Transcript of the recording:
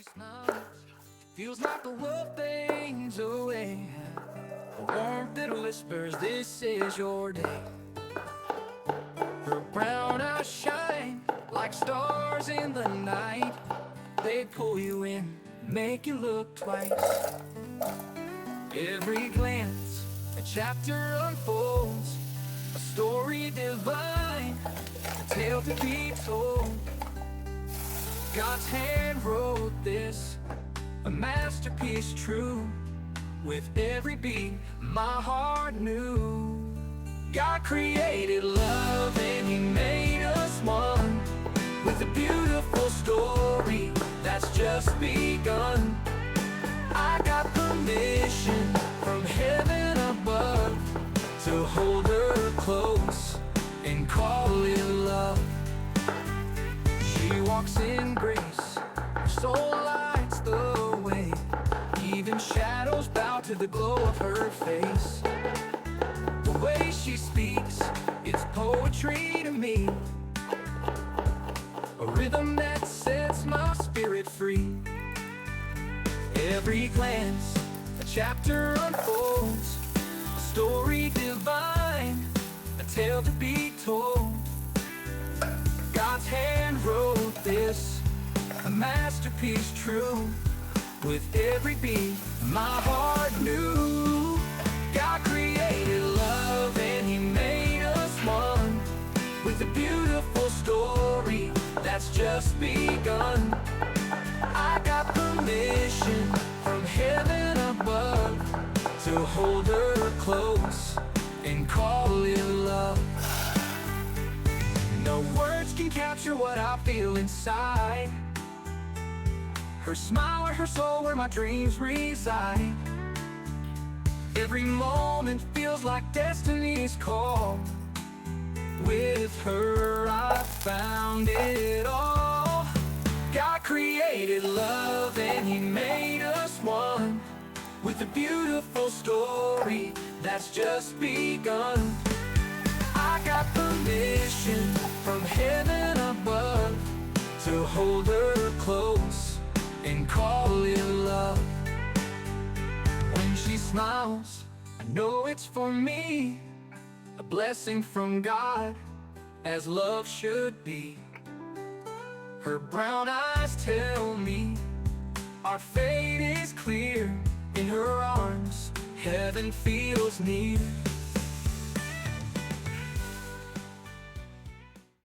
smiles, feels like the world fades away. A warmth that whispers, this is your day. Her brown eyes shine like stars in the night. They pull you in, make you look twice. Every glance, a chapter unfolds, a story divine, a tale to be told. God's hand wrote this, a masterpiece true. With every beat, my heart knew. God created love and He made us one, with a beautiful story that's just begun. I got permission from heaven above to hold her close and call it love. She walks in grace, her soul lights the way. Even shadows bow to the glow of her face. The way she speaks, it's poetry to me, a rhythm that sets my spirit free. Every glance, a chapter unfolds, a story divine, a tale to be told. God's hand wrote this, a masterpiece true. With every beat, my heart knew. God created love and He made us one, with a beautiful story that's just begun. I got permission from heaven above to hold her close and call it love. No words can capture what I feel inside. Her smile or her soul where my dreams reside. Every moment feels like destiny's call. With her I found it all. God created love and He made us one, with a beautiful story that's just begun. I got permission from heaven above to hold her close and call it love. When she smiles, I know it's for me, a blessing from God, as love should be. Her brown eyes tell me our fate is clear. In her arms, heaven feels near.